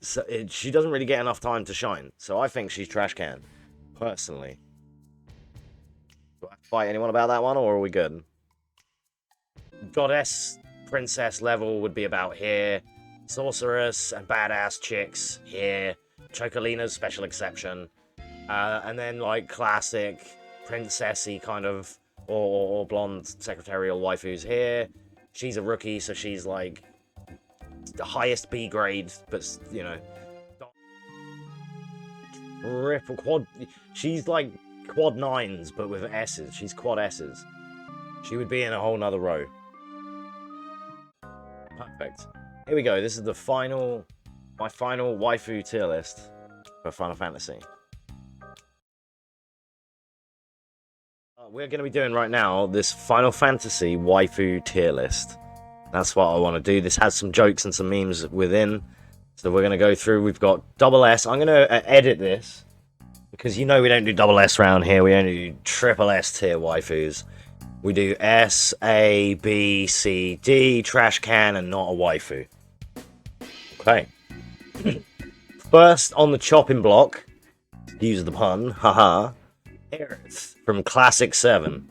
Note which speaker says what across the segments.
Speaker 1: So she doesn't really get enough time to shine. So I think she's trash can, personally. Do I fight anyone about that one, or are we good? Goddess, princess level would be about here. Sorceress and badass chicks here. Chocolina's special exception. And then, like, classic princessy kind of, or blonde secretarial waifus here. She's a rookie, so she's, like, the highest B grade, but, you know. Triple quad. She's, like, quad 9s, but with S's. She's quad S's. She would be in a whole nother row. Perfect. Here we go. This is the final, my final waifu tier list for Final Fantasy. We're going to be doing right now this Final Fantasy waifu tier list. That's what I want to do. This has some jokes and some memes within. So we're going to go through. We've got double S. I'm going to edit this because you know we don't do double S around here. We only do triple S tier waifus. We do S, A, B, C, D, trash can, and not a waifu. Okay. First on the chopping block, use the pun, haha, Aerith from Classic 7.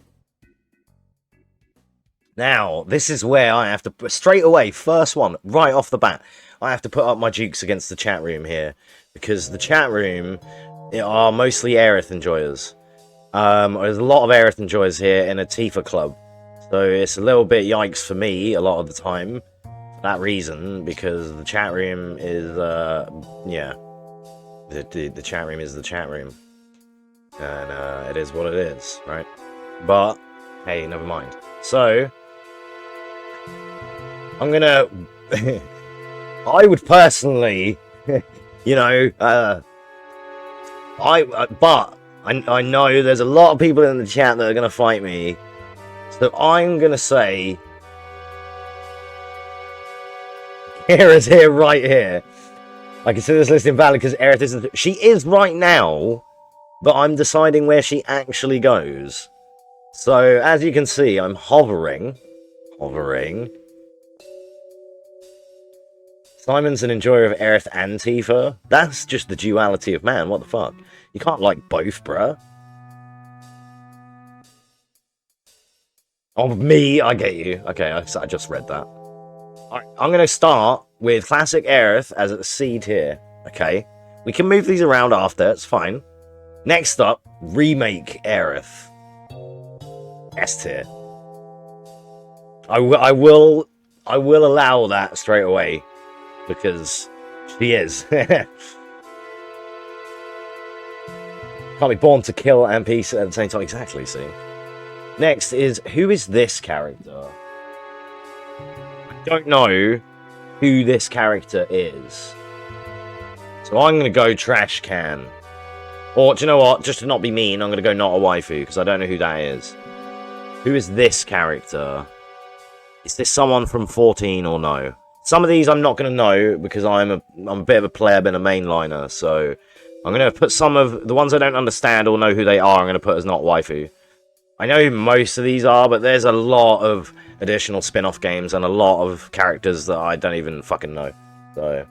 Speaker 1: Now, this is where I have to, straight away, first one, right off the bat, I have to put up my dukes against the chat room here, because the chat room are mostly Aerith enjoyers. There's a lot of Aerith enjoyers here in a Tifa club, so it's a little bit yikes for me a lot of the time, for that reason, because the chat room is, yeah, the chat room is the chat room, and it is what it is, right? But, hey, never mind. So, I'm gonna, I would personally, you know, but I know there's a lot of people in the chat that are going to fight me. So I'm going to say... Aerith's here, right here. I consider this list invalid because Aerith isn't... She is right now, but I'm deciding where she actually goes. So, as you can see, I'm hovering. Simon's an enjoyer of Aerith and Tifa. That's just the duality of man, what the fuck? You can't like both, bruh. Oh, me, I get you. Okay, I just read that. Alright, I'm going to start with Classic Aerith as a C tier. Okay, we can move these around after, it's fine. Next up, Remake Aerith. S tier. I will allow that straight away. Because she is. Can't be born to kill and peace at the same time. Exactly, see. Next is, who is this character? I don't know who this character is. So I'm going to go trash can. Or, do you know what? Just to not be mean, I'm going to go not a waifu, because I don't know who that is. Who is this character? Is this someone from 14 or no? Some of these I'm not going to know because I'm a bit of a pleb and a mainliner, so I'm going to put some of the ones I don't understand or know who they are, I'm going to put as not waifu. I know most of these are, but there's a lot of additional spin-off games and a lot of characters that I don't even fucking know. So,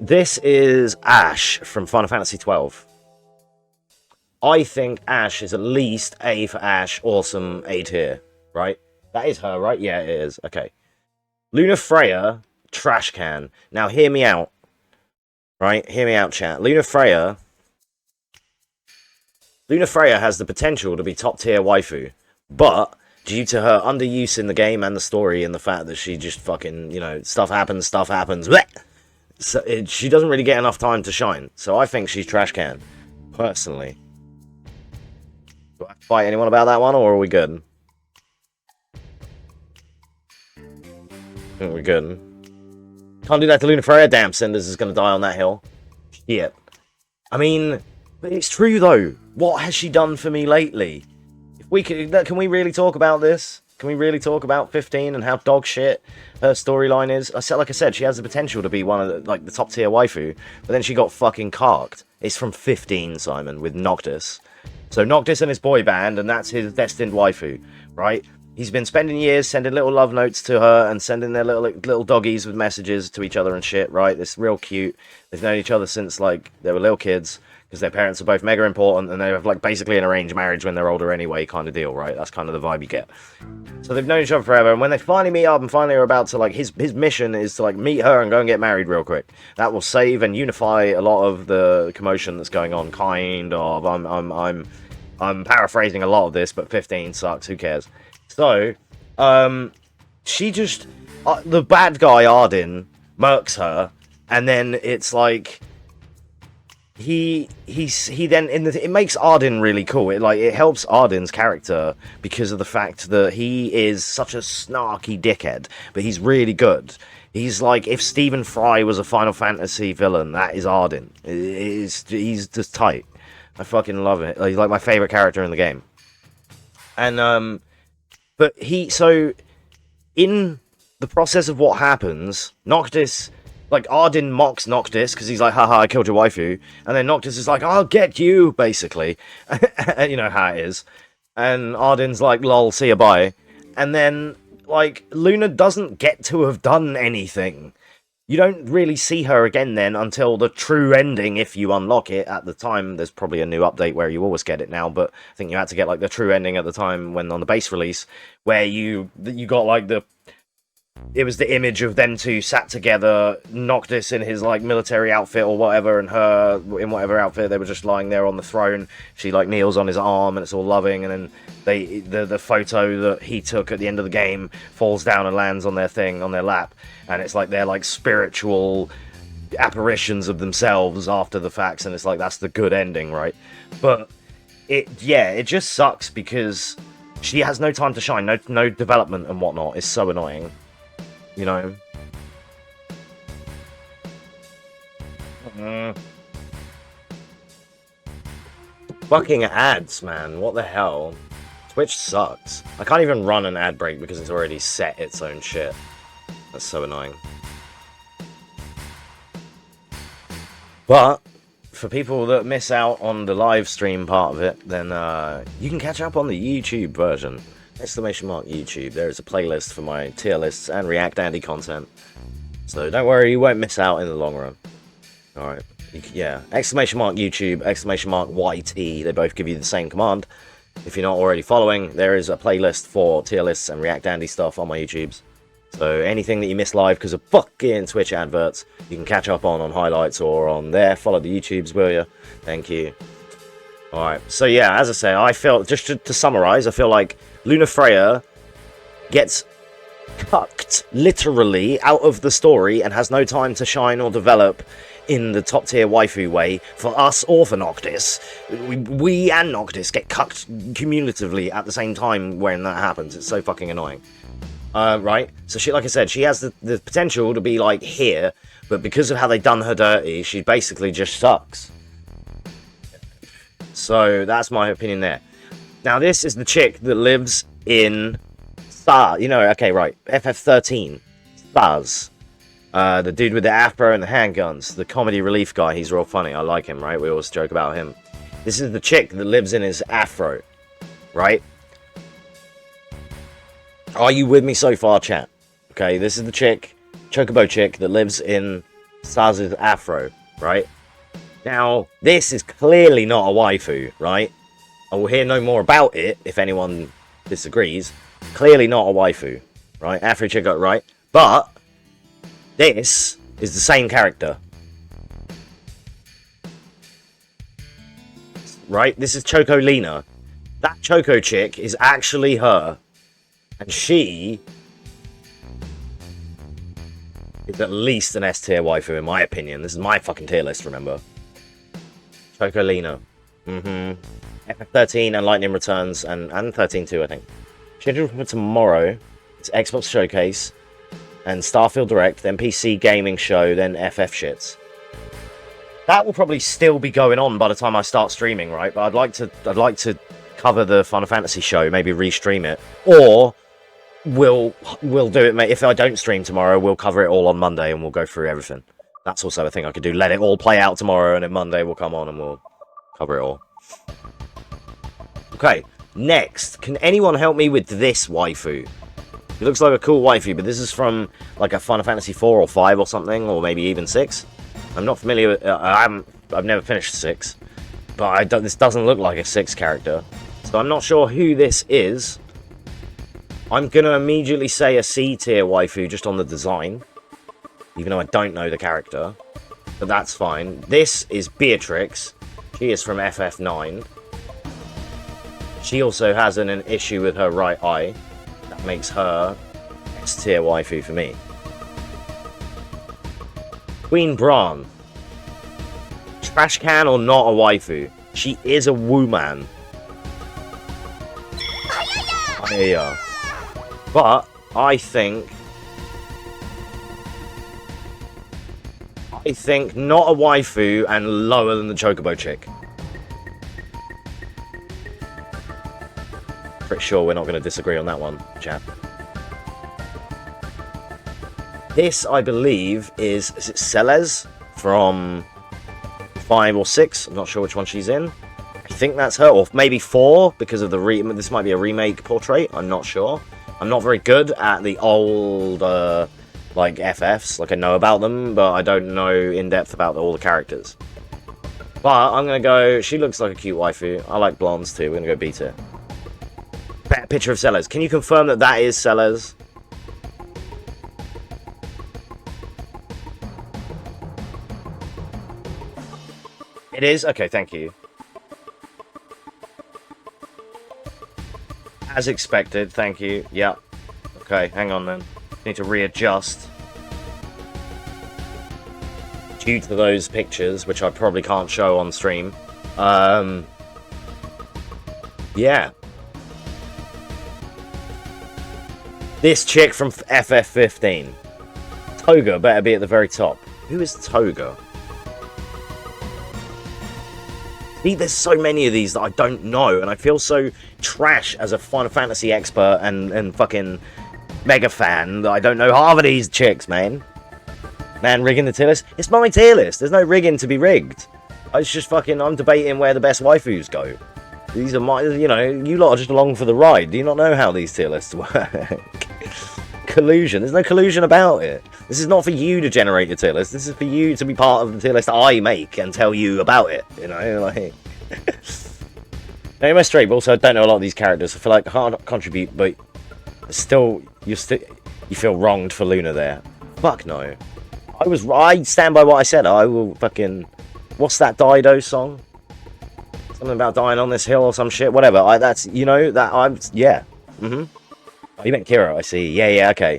Speaker 1: this is Ash from Final Fantasy 12. I think Ash is at least A for Ash, awesome, A tier, right? That is her, right? Yeah, it is. Okay. Luna Freya, trash can. Now, hear me out. Right? Hear me out, chat. Luna Freya has the potential to be top tier waifu. But, due to her underuse in the game and the story and the fact that she just fucking, you know, stuff happens. Blech! So she doesn't really get enough time to shine. So I think she's trash can. Personally. Do I fight anyone about that one, or are we good? I think we're good. Can't do that to Luna Freya. Damn, Cinders is going to die on that hill. Shit. I mean, but it's true though. What has she done for me lately? If we can we really talk about this? Can we really talk about 15 and how dog shit her storyline is? Like I said, she has the potential to be one of the top tier waifu, but then she got fucking carked. It's from 15, Simon, with Noctis. So Noctis and his boy band, and that's his destined waifu, right? He's been spending years sending little love notes to her and sending their little doggies with messages to each other and shit, right? It's real cute. They've known each other since, like, they were little kids, because their parents are both mega important, and they have, like, basically an arranged marriage when they're older anyway, kind of deal, right? That's kind of the vibe you get. So they've known each other forever, and when they finally meet up and finally are about to, like, his mission is to, like, meet her and go and get married real quick. That will save and unify a lot of the commotion that's going on, kind of. I'm paraphrasing a lot of this, but 15 sucks, who cares? So, she just, the bad guy, Arden, murks her, and then it's like, he then, it makes Arden really cool. It helps Arden's character because of the fact that he is such a snarky dickhead, but he's really good. He's like, if Stephen Fry was a Final Fantasy villain, that is Arden. He's just tight. I fucking love it. He's like my favorite character in the game. And, but so, in the process of what happens, Noctis, like, Arden mocks Noctis, because he's like, haha, I killed your waifu, and then Noctis is like, I'll get you, basically. You know how it is. And Arden's like, lol, see ya, bye. And then, like, Luna doesn't get to have done anything. You don't really see her again then until the true ending, if you unlock it at the time. There's probably a new update where you always get it now, but I think you had to get, like, the true ending at the time when on the base release, where you got, like, it was the image of them two sat together, Noctis in his, like, military outfit or whatever, and her in whatever outfit. They were just lying there on the throne. She, like, kneels on his arm, and it's all loving, and then the photo that he took at the end of the game falls down and lands on their lap, and it's like they're, like, spiritual apparitions of themselves after the facts, and it's like, that's the good ending, right? But it just sucks because she has no time to shine, no development and whatnot. It's so annoying. You know? Fucking ads, man. What the hell? Twitch sucks. I can't even run an ad break because it's already set its own shit. That's so annoying. But, for people that miss out on the live stream part of it, then you can catch up on the YouTube version. !YouTube. There is a playlist for my tier lists and React Andy content. So don't worry, you won't miss out in the long run. Alright. Yeah. !YouTube, !YT. They both give you the same command. If you're not already following, there is a playlist for tier lists and React Andy stuff on my YouTubes. So anything that you miss live because of fucking Twitch adverts, you can catch up on highlights or on there. Follow the YouTubes, will you? Thank you. Alright, so yeah, as I say, I feel, just to summarize, I feel like Luna Freya gets cucked, literally, out of the story and has no time to shine or develop in the top tier waifu way for us or for Noctis. We and Noctis get cucked cumulatively at the same time when that happens. It's so fucking annoying. Right? So she, like I said, she has the potential to be, like, here, but because of how they done her dirty, she basically just sucks. So that's my opinion there. Now this is the chick that lives in Star. You know, okay, right. FF13. Stars. The dude with the afro and the handguns. The comedy relief guy. He's real funny. I like him, right? We always joke about him. This is the chick that lives in his afro. Right? Are you with me so far, chat? Okay, this is the chick, Chocobo chick, that lives in Stars' afro. Right? Now, this is clearly not a waifu, right? I will hear no more about it if anyone disagrees. Clearly not a waifu, right? Afro chick got it right. But this is the same character. Right? This is Choco Lena. That Choco chick is actually her. And she is at least an S tier waifu in my opinion. This is my fucking tier list, remember? Choco Lena. FF13 and Lightning Returns, and 13 too, I think. Scheduled for tomorrow. It's Xbox Showcase, and Starfield Direct, then PC Gaming Show, then FF shits. That will probably still be going on by the time I start streaming, right? But I'd like to cover the Final Fantasy show, maybe restream it, or we'll do it, mate. If I don't stream tomorrow, we'll cover it all on Monday and we'll go through everything. That's also a thing I could do. Let it all play out tomorrow, and then Monday we'll come on and we'll cover it all. Okay, Next, can anyone help me with this waifu? It looks like a cool waifu, but this is from like a Final Fantasy 4 or 5 or something, or maybe even 6. I'm not familiar with... I've never finished 6. But this doesn't look like a 6 character. So I'm not sure who this is. I'm going to immediately say a C tier waifu just on the design. Even though I don't know the character. But that's fine. This is Beatrix. She is from FF9. She also has an issue with her right eye. That makes her S tier waifu for me. Queen Bran. Trash can or not a waifu? She is a woman. Yeah. But I think not a waifu and lower than the Chocobo chick. Pretty sure we're not going to disagree on that one, chap. This, I believe, is it Celes from 5 or 6? I'm not sure which one she's in. I think that's her, or maybe 4 because of the this might be a remake portrait. I'm not sure. I'm not very good at the old like FFs. Like I know about them, but I don't know in depth about all the characters. But I'm gonna go. She looks like a cute waifu. I like blondes too. We're gonna go B tier. Picture of Celes. Can you confirm that that is Celes? It is? Okay, thank you. As expected, thank you. Yeah. Okay, hang on then. Need to readjust. Due to those pictures, which I probably can't show on stream. Yeah. This chick from FF15. Toga better be at the very top. Who is Toga? See, there's so many of these that I don't know, and I feel so trash as a Final Fantasy expert and fucking mega fan that I don't know half of these chicks, man. Man, rigging the tier list? It's my tier list. There's no rigging to be rigged. It's just fucking, I'm debating where the best waifus go. These are my, you know, you lot are just along for the ride. Do you not know how these tier lists work? Collusion. There's no collusion about it. This is not for you to generate your tier list. This is for you to be part of the tier list I make and tell you about it. You know, like... Now, my straight, but also I don't know a lot of these characters. I feel like I can't contribute, but still, you feel wronged for Luna there. Fuck no. I stand by what I said. I will fucking... What's that Dido song? Something about dying on this hill or some shit. Whatever. That's, you know, that I'm... Yeah. Mm-hmm. Oh, you meant Kira, I see. Yeah, okay.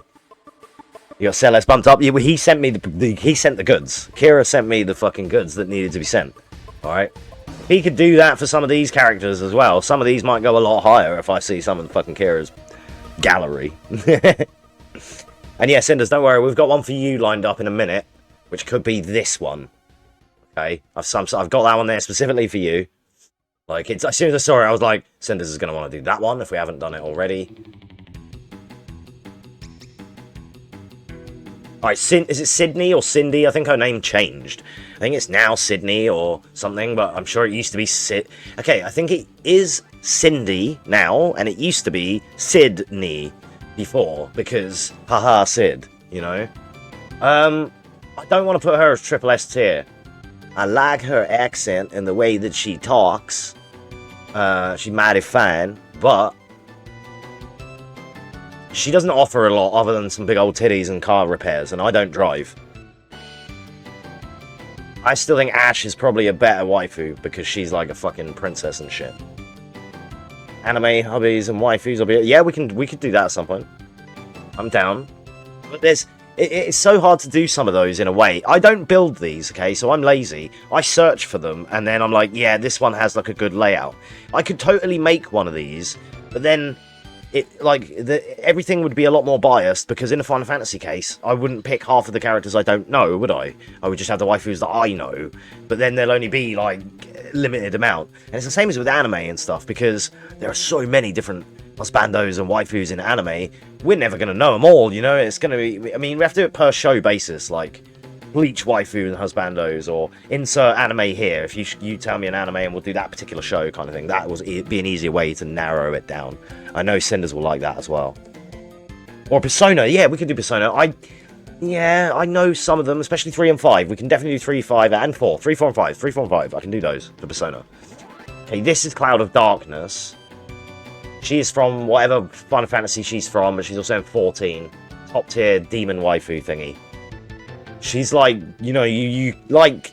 Speaker 1: You got Celes bumped up. He sent me he sent the goods. Kira sent me the fucking goods that needed to be sent. Alright? He could do that for some of these characters as well. Some of these might go a lot higher if I see some of the fucking Kira's gallery. And yeah, Cinders, don't worry. We've got one for you lined up in a minute, which could be this one. Okay? I've got that one there specifically for you. Like, as soon as I saw it, I was like, Cinders is going to want to do that one if we haven't done it already. Alright, is it Sydney or Cindy? I think her name changed. I think it's now Sydney or something, but I'm sure it used to be Okay, I think it is Cindy now, and it used to be Sydney before, because, haha, Sid, you know? I don't want to put her as triple S tier. I like her accent and the way that she talks. She's mighty fine, but she doesn't offer a lot other than some big old titties and car repairs, and I don't drive. I still think Ash is probably a better waifu because she's like a fucking princess and shit. Anime hobbies and waifus. Yeah, we could do that at some point. I'm down. But it's so hard to do some of those in a way. I don't build these, okay, so I'm lazy. I search for them, and then I'm like, yeah, this one has like a good layout. I could totally make one of these, but then everything would be a lot more biased, because in a Final Fantasy case, I wouldn't pick half of the characters I don't know, would I? I would just have the waifus that I know, but then there'll only be, like, a limited amount. And it's the same as with anime and stuff, because there are so many different husbandos and waifus in anime, we're never going to know them all, you know? It's going to be... I mean, we have to do it per show basis, like... Bleach waifu and husbandos, or insert anime here. If you tell me an anime and we'll do that particular show kind of thing. That would be an easier way to narrow it down. I know Cinders will like that as well. Or Persona. Yeah, we could do Persona. Yeah, I know some of them, especially 3 and 5. We can definitely do 3, 5, and 4. 3, 4, and 5. 3, 4, and 5. I can do those for Persona. Okay, this is Cloud of Darkness. She is from whatever Final Fantasy she's from, but she's also in 14. Top tier demon waifu thingy. She's like, you know, you like,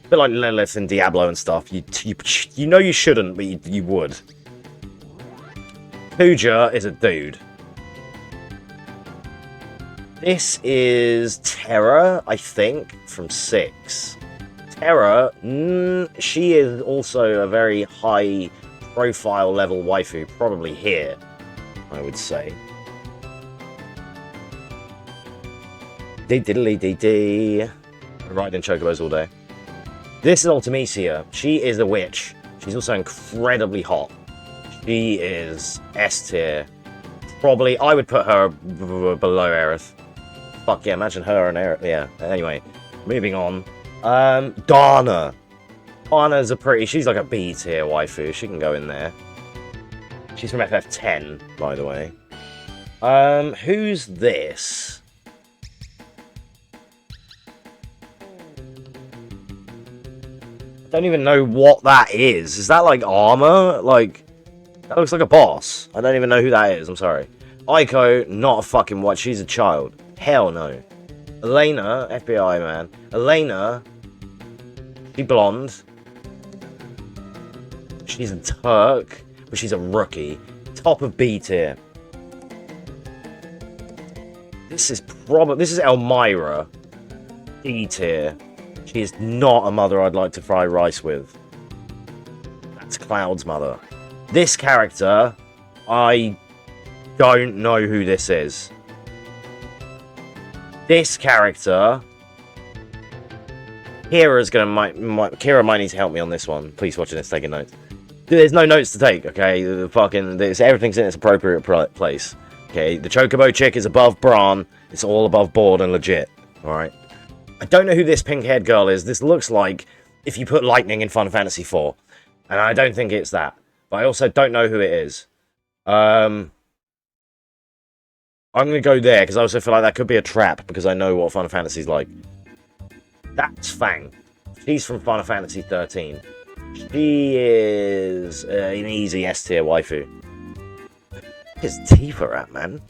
Speaker 1: a bit like Lilith and Diablo and stuff. You know you shouldn't, but you would. Puja is a dude. This is Terra, I think, from 6. Terra, she is also a very high profile level waifu, probably here, I would say. Dee. Riding chocobos all day. This is Ultimisia. She is a witch. She's also incredibly hot. She is S tier. Probably, I would put her below Aerith. Fuck yeah, imagine her and Aerith. Yeah, anyway, moving on. Dana. Dana's she's like a B tier waifu. She can go in there. She's from FF10, by the way. Who's this? Don't even know what that is. Is that like armor? Like, that looks like a boss. I don't even know who that is. I'm sorry. Aiko, not a fucking what? She's a child. Hell no. Elena, FBI man. Elena, she blonde. She's a Turk, but she's a rookie. Top of B tier. This is Elmira. D tier. She is not a mother I'd like to fry rice with. That's Cloud's mother. This character, I don't know who this is. This character, Kira might need to help me on this one. Please watch this, taking notes. There's no notes to take, okay? Everything's in its appropriate place. Okay, the Chocobo chick is above Bran. It's all above board and legit. Alright? I don't know who this pink-haired girl is. This looks like if you put lightning in Final Fantasy IV. And I don't think it's that. But I also don't know who it is. I'm going to go there, because I also feel like that could be a trap, because I know what Final Fantasy's like. That's Fang. She's from Final Fantasy 13. She is an easy S-tier waifu. Where's Tifa at, man?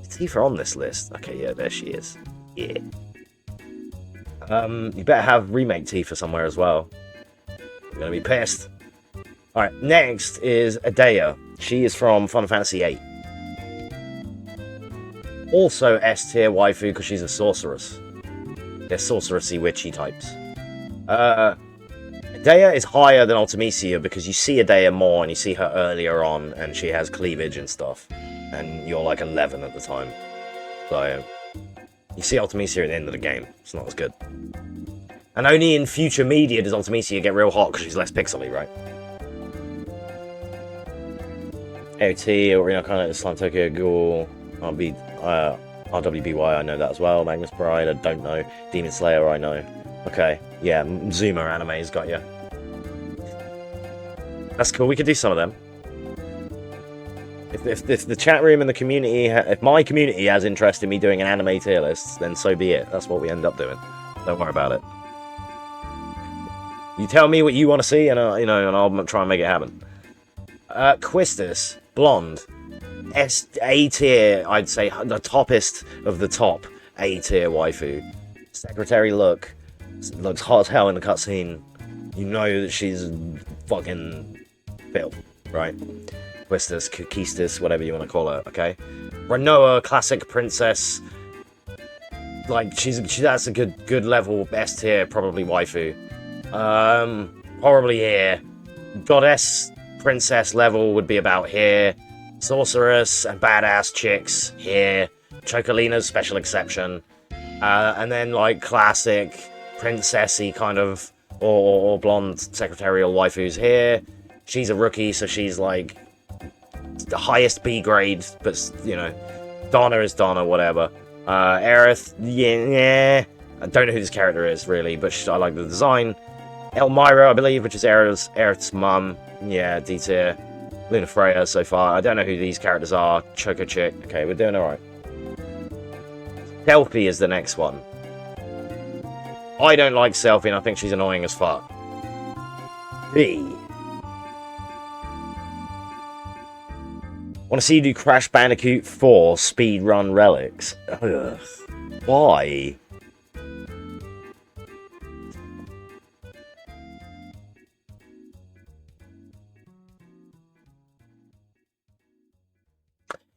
Speaker 1: Is Tifa on this list? Okay, yeah, there she is. Yeah. You better have remake Tifa somewhere as well. I'm gonna be pissed. Alright, next is Adea. She is from Final Fantasy VIII. Also S-tier waifu because she's a sorceress. They're sorcerousy witchy types. Adea is higher than Ultimisia because you see Adea more and you see her earlier on and she has cleavage and stuff. And you're like 11 at the time. So, you see Ultimisia at the end of the game. It's not as good. And only in future media does Ultimisia get real hot because she's less pixely, right? AOT, Orino Kana, Slime Tokyo Ghoul, RWBY, I know that as well. Magnus Bride, I don't know. Demon Slayer, I know. Okay, yeah, Zuma anime's got you. That's cool, we could do some of them. If the chat room and the community, if my community has interest in me doing an anime tier list, then so be it. That's what we end up doing. Don't worry about it. You tell me what you want to see, and and I'll try and make it happen. Quistis, blonde, A tier. I'd say the toppest of the top A tier waifu. Secretary looks hot as hell in the cutscene. You know that she's fucking filth, right? Quistis, Kukistis, whatever you want to call her, okay? Renoa, classic princess. Like, that's a good level S tier, probably waifu. Probably here. Goddess, princess level would be about here. Sorceress and badass chicks here. Chocolina's special exception. And then, like, classic princessy kind of, or blonde secretarial waifus here. She's a rookie, so she's, like, the highest B grade, but, Dana is Dana, whatever. Aerith, yeah. I don't know who this character is, really, but I like the design. Elmira, I believe, which is Aerith's mum. Yeah, D tier. Luna Freya so far. I don't know who these characters are. Choco Chick. Okay, we're doing alright. Selfie is the next one. I don't like Selfie, and I think she's annoying as fuck. B. Want to see you do Crash Bandicoot 4 speedrun relics? Ugh. Why?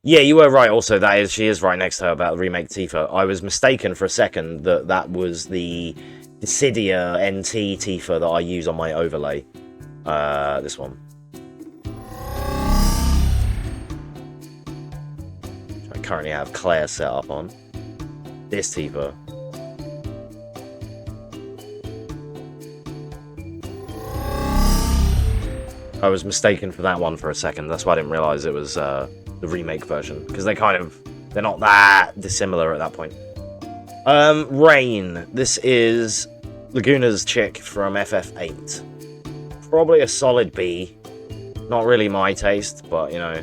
Speaker 1: Yeah, you were right. Also, she is right next to her about the remake Tifa. I was mistaken for a second that was the Dissidia NT Tifa that I use on my overlay. This one. I currently have Claire set up on. This Tifa. I was mistaken for that one for a second. That's why I didn't realize it was the remake version, because they're not that dissimilar at that point. Rain. This is Laguna's chick from FF8. Probably a solid B. Not really my taste, but you know,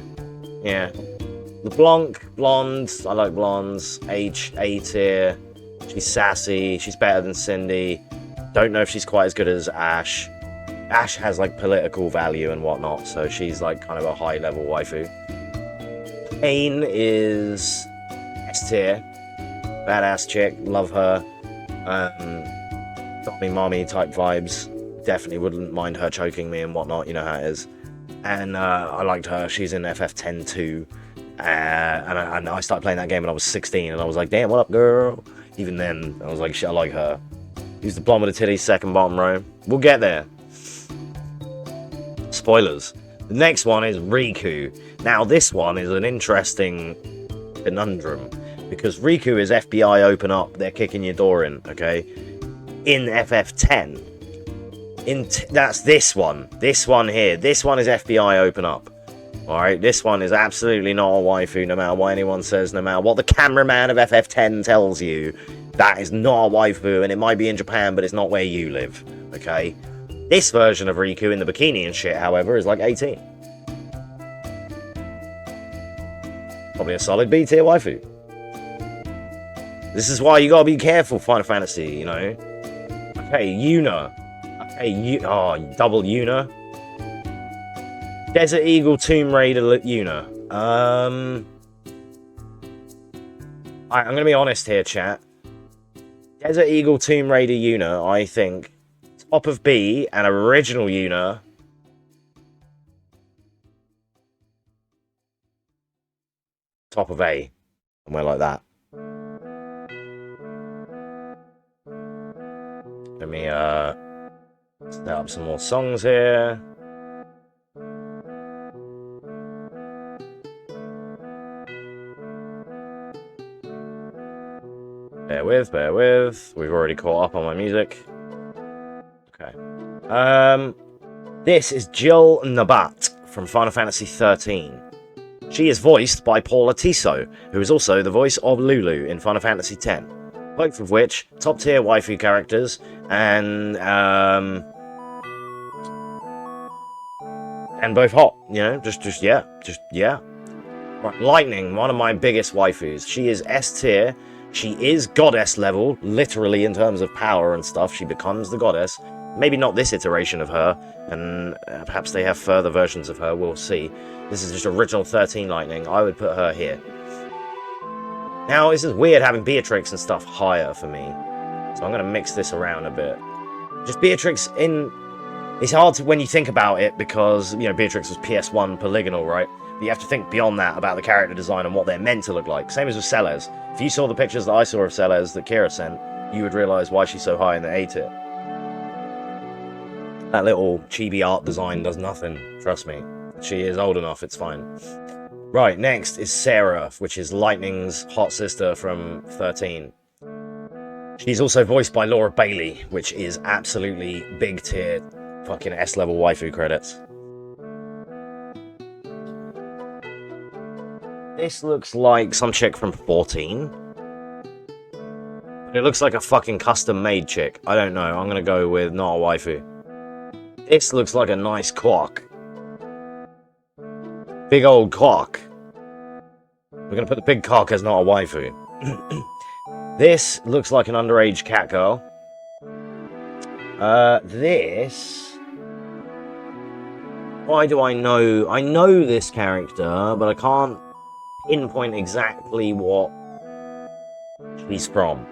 Speaker 1: yeah. LeBlanc, blonde. I like blondes. A tier. She's sassy. She's better than Cindy. Don't know if she's quite as good as Ash. Ash has like political value and whatnot, so she's like kind of a high level waifu. Pain is S tier. Badass chick, love her. Got me mommy type vibes. Definitely wouldn't mind her choking me and whatnot, you know how it is. And I liked her. She's in FF10 too. And I started playing that game when I was 16, and I was like, damn, what up, girl? Even then, I was like, shit, I like her. Use the blonde with the titties, second bottom row. We'll get there. Spoilers. The next one is Riku. Now, this one is an interesting conundrum, because Riku is FBI open up, they're kicking your door in, okay? In FF10. That's this one. This one here. This one is FBI open up. Alright, this one is absolutely not a waifu, no matter what anyone says, no matter what the cameraman of FF10 tells you. That is not a waifu, and it might be in Japan, but it's not where you live, okay? This version of Riku in the bikini and shit, however, is like 18. Probably a solid B tier waifu. This is why you gotta be careful, Final Fantasy, you know? Okay, Yuna. Okay, double Yuna. Desert Eagle Tomb Raider Yuna. I'm gonna be honest here, chat. Desert Eagle Tomb Raider Yuna, I think, top of B, and original Yuna, top of A. Somewhere like that. Let me set up some more songs here. Bear with. We've already caught up on my music. Okay. This is Jill Nabat from Final Fantasy XIII. She is voiced by Paula Tiso, who is also the voice of Lulu in Final Fantasy X. Both of which, top tier waifu characters, and both hot, you know, just yeah. Right, Lightning, one of my biggest waifus. She is S tier. She is goddess level, literally in terms of power and stuff. She becomes the goddess. Maybe not this iteration of her, and perhaps they have further versions of her, we'll see. This is just original 13 Lightning. I would put her here. Now, this is weird having Beatrix and stuff higher for me, so I'm going to mix this around a bit. Just Beatrix in... It's hard when you think about it, because, you know, Beatrix was PS1 polygonal, right? But you have to think beyond that about the character design and what they're meant to look like. Same as with Celes. If you saw the pictures that I saw of Celes that Kira sent, you would realise why she's so high in the A tier. That little chibi art design does nothing, trust me. She is old enough, it's fine. Right, next is Sarah, which is Lightning's hot sister from 13. She's also voiced by Laura Bailey, which is absolutely big tier fucking S-level waifu credits. This looks like some chick from 14. It looks like a fucking custom-made chick. I don't know. I'm gonna go with not a waifu. This looks like a nice cock. Big old cock. We're gonna put the big cock as not a waifu. This looks like an underage cat girl. This... Why do I know? I know this character, but I can't pinpoint exactly what she's from.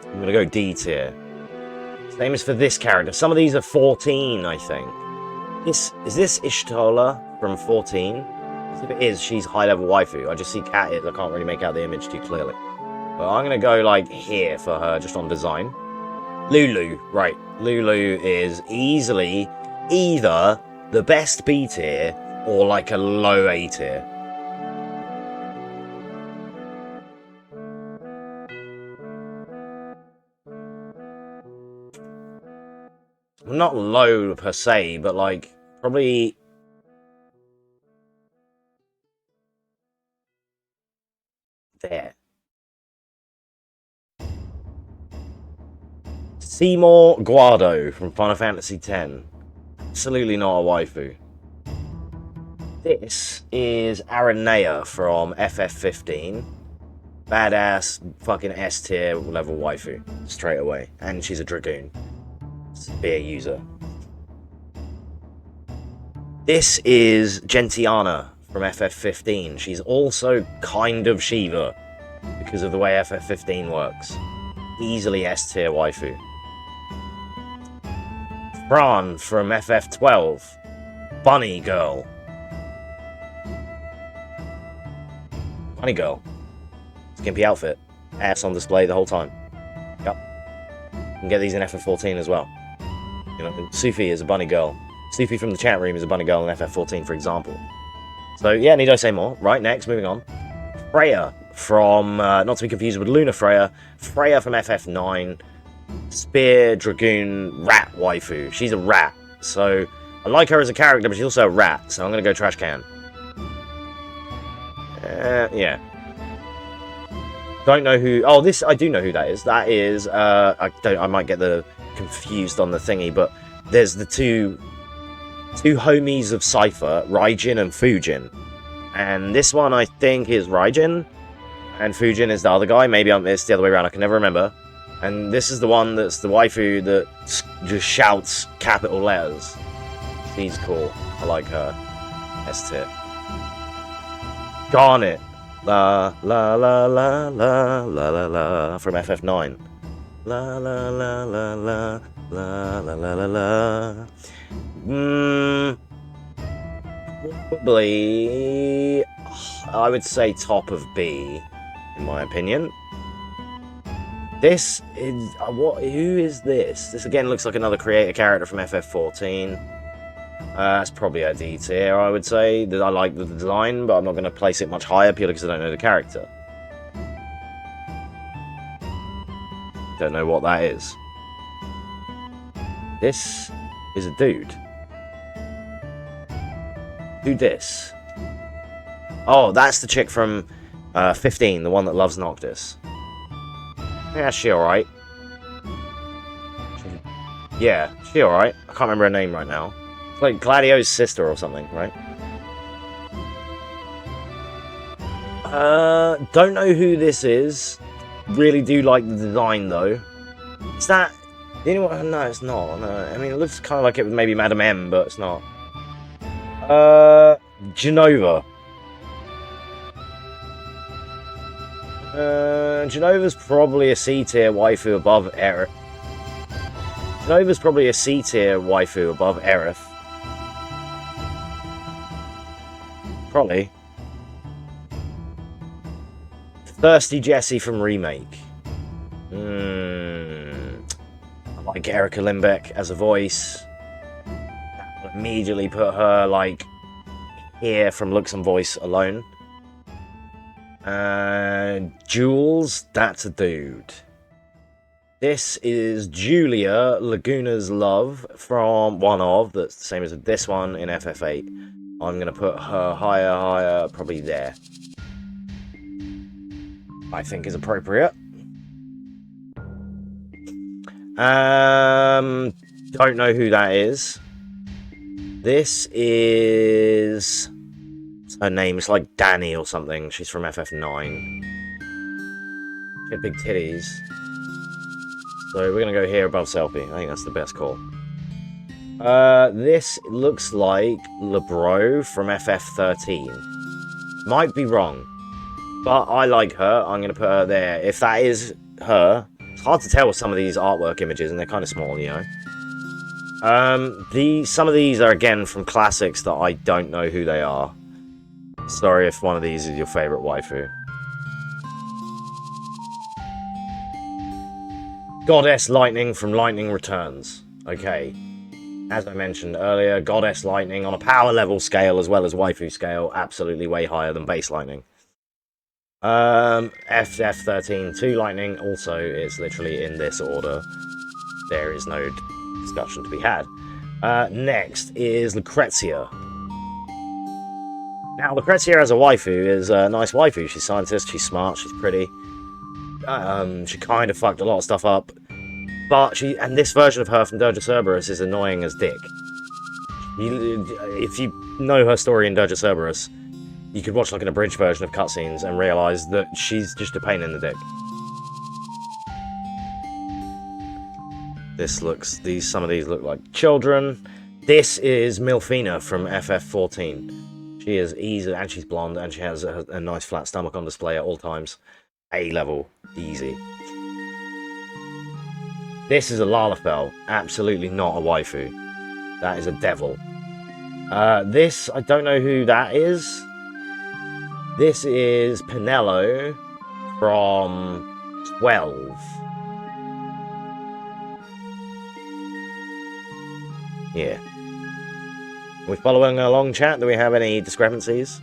Speaker 1: I'm gonna go D tier. Same as for this character. Some of these are 14, I think. Is this Ishtola from 14? If it is, she's high-level waifu. I just see cat ears. I can't really make out the image too clearly. But I'm gonna go like here for her, just on design. Lulu, right. Lulu is easily either the best B tier or like a low A tier. Not low per se, but like probably there. Seymour Guardo from Final Fantasy X. Absolutely not a waifu. This is Aranea from FF15. Badass fucking S tier level waifu. Straight away. And she's a Dragoon. Spear user. This is Gentiana from FF15. She's also kind of Shiva because of the way FF15 works. Easily S tier waifu. Fran from FF12. Bunny girl. Bunny girl. Skimpy outfit. Ass on display the whole time. Yep. You can get these in FF14 as well. You know, Sufi is a bunny girl. Sufi from the chat room is a bunny girl in FF14, for example. So, yeah, need I say more? Right, next, moving on. Freya from, not to be confused with Luna Freya. Freya from FF9. Spear, Dragoon, Rat waifu. She's a rat. So, I like her as a character, but she's also a rat. So, I'm going to go trash can. Yeah. Don't know who... Oh, this... I do know who that is. That is... I might get the... confused on the thingy, but there's the two homies of Cypher, Raijin and Fujin. And this one, I think, is Raijin, and Fujin is the other guy. Maybe it's the other way around. I can never remember. And this is the one that's the waifu that just shouts capital letters. She's cool. I like her. S tier. Garnet. La la la la la la la la from FF9. La la la la la la la la la la. Probably, I would say top of B, in my opinion. This is what? Who is this? This again looks like another creator character from FF14. That's probably a D tier, I would say. That I like the design, but I'm not going to place it much higher purely because I don't know the character. Don't know what that is. This is a dude. Who this? Oh, that's the chick from 15, the one that loves Noctis. Yeah, she alright. Yeah, she alright. I can't remember her name right now. It's like Gladio's sister or something, right? Don't know who this is. Really do like the design though. Is that anyone? No, it's not. No, I mean it looks kind of like it was maybe Madam M, but it's not. Genova. Genova's probably a C tier waifu above Aerith. Genova's probably a C tier waifu above Aerith. Probably. Thirsty Jessie from Remake. I like Erika Limbeck as a voice. That will immediately put her, like, here from looks and voice alone. Jules, that's a dude. This is Julia, Laguna's love, from one of, that's the same as this one in FF8. I'm going to put her higher, probably there. I think is appropriate. Don't know who that is. This is... her name is like Danny or something. She's from FF9. She had big titties. So we're going to go here above Selfie. I think that's the best call. This looks like LeBro from FF13. Might be wrong. But I like her. I'm going to put her there. If that is her... it's hard to tell with some of these artwork images, and they're kind of small, you know. Some of these are, again, from classics that I don't know who they are. Sorry if one of these is your favourite waifu. Goddess Lightning from Lightning Returns. Okay. As I mentioned earlier, Goddess Lightning on a power level scale as well as waifu scale, absolutely way higher than base Lightning. FF13 2 Lightning, also it's literally in this order. There is no discussion to be had. Next is Lucrezia. Now, Lucrezia as a waifu is a nice waifu. She's scientist, she's smart, she's pretty. She kind of fucked a lot of stuff up. But and this version of her from Dirge of Cerberus is annoying as dick. If you know her story in Dirge of Cerberus, you could watch like an abridged version of cutscenes and realise that she's just a pain in the dick. Some of these look like children. This is Milfina from FF14. She is easy, and she's blonde, and she has a nice flat stomach on display at all times. A level, easy. This is a Lalafell, absolutely not a waifu. That is a devil. This, I don't know who that is. This is Pinello from 12. Yeah. Are we following along, chat? Do we have any discrepancies?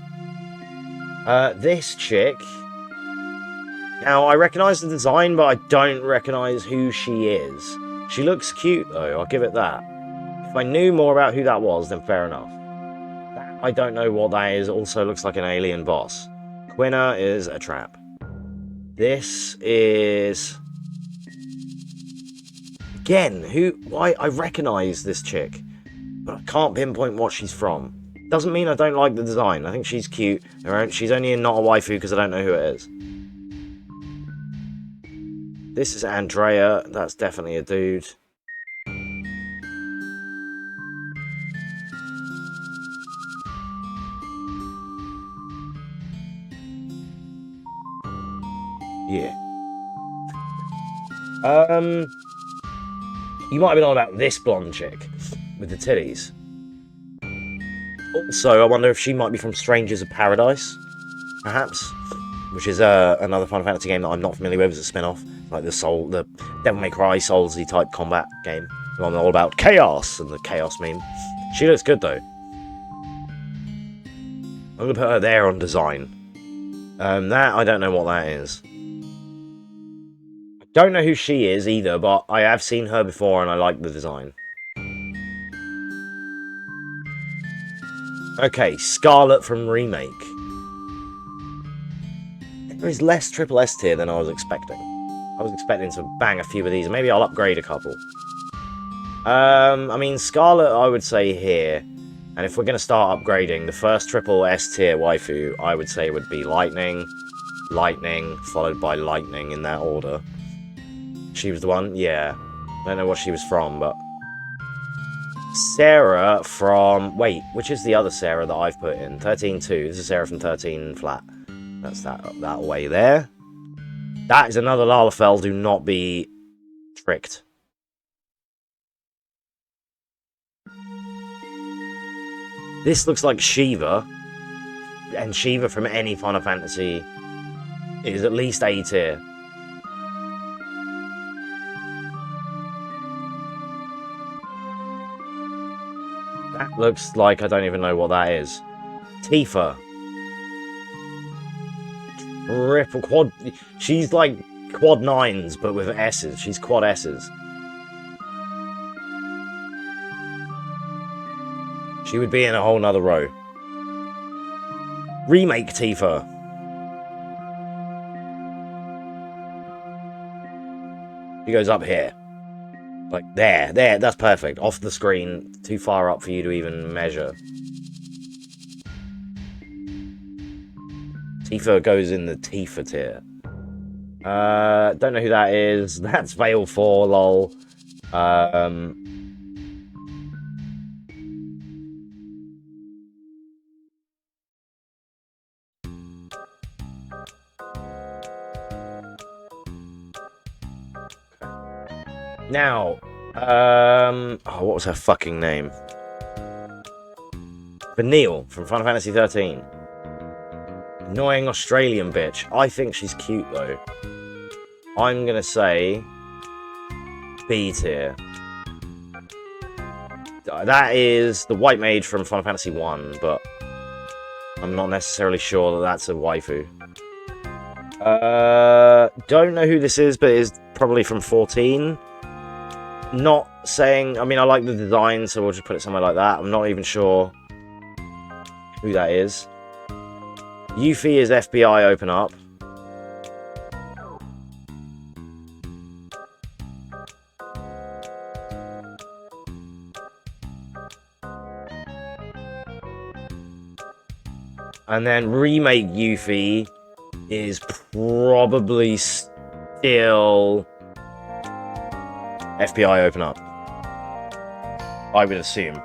Speaker 1: This chick... now, I recognise the design, but I don't recognise who she is. She looks cute, though. I'll give it that. If I knew more about who that was, then fair enough. I don't know what that is. Also looks like an alien boss. Quina is a trap. This is... again, why? I recognise this chick, but I can't pinpoint what she's from. Doesn't mean I don't like the design. I think she's cute. She's only not a waifu because I don't know who it is. This is Andrea. That's definitely a dude. Yeah. You might have been on about this blonde chick with the titties. Also, I wonder if she might be from Strangers of Paradise, perhaps, which is another Final Fantasy game that I'm not familiar with as a spin-off, like the Devil May Cry Soulsy type combat game. The one all about chaos and the chaos meme. She looks good though. I'm gonna put her there on design. That I don't know what that is. I don't know who she is either, but I have seen her before and I like the design. Okay, Scarlet from Remake. There is less triple S tier than I was expecting. I was expecting to bang a few of these. Maybe I'll upgrade a couple. I mean, Scarlet, I would say here. And if we're going to start upgrading, the first triple S tier waifu, I would say would be Lightning, Lightning, followed by Lightning in that order. She was the one? Yeah. I don't know what she was from, but... Sarah from... wait, which is the other Sarah that I've put in? 13-2. This is Sarah from 13 flat. That's that way there. That is another Lalafell. Do not be tricked. This looks like Shiva. And Shiva from any Final Fantasy is at least A tier. That looks like I don't even know what that is. Tifa. Triple quad. She's like quad 9s, but with S's. She's quad S's. She would be in a whole nother row. Remake Tifa. She goes up here. Like, there, that's perfect. Off the screen, too far up for you to even measure. Tifa goes in the Tifa tier. Don't know who that is. That's Veil 4, lol. Now, oh, what was her fucking name? Vanille from Final Fantasy 13. Annoying Australian bitch. I think she's cute though. I'm gonna say B tier. That is the white mage from Final Fantasy 1, but I'm not necessarily sure that that's a waifu. Don't know who this is, but it is probably from 14. Not saying, I mean, I like the design, so we'll just put it somewhere like that. I'm not even sure who that is. Yuffie is FBI open up. And then remake Yuffie is probably still FBI open up. I would assume.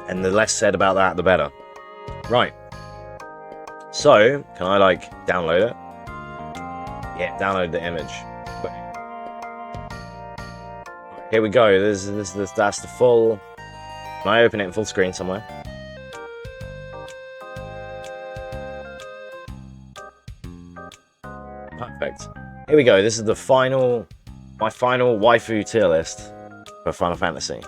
Speaker 1: And the less said about that, the better. Right. So, can I, like, download it? Yeah, download the image. Here we go. That's the full... Can I open it in full screen somewhere? Perfect. Here we go. This is the final... My final waifu tier list for Final Fantasy.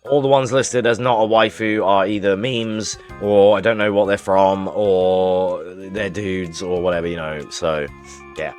Speaker 1: All the ones listed as not a waifu are either memes, or I don't know what they're from, or they're dudes, or whatever, you know. So, yeah.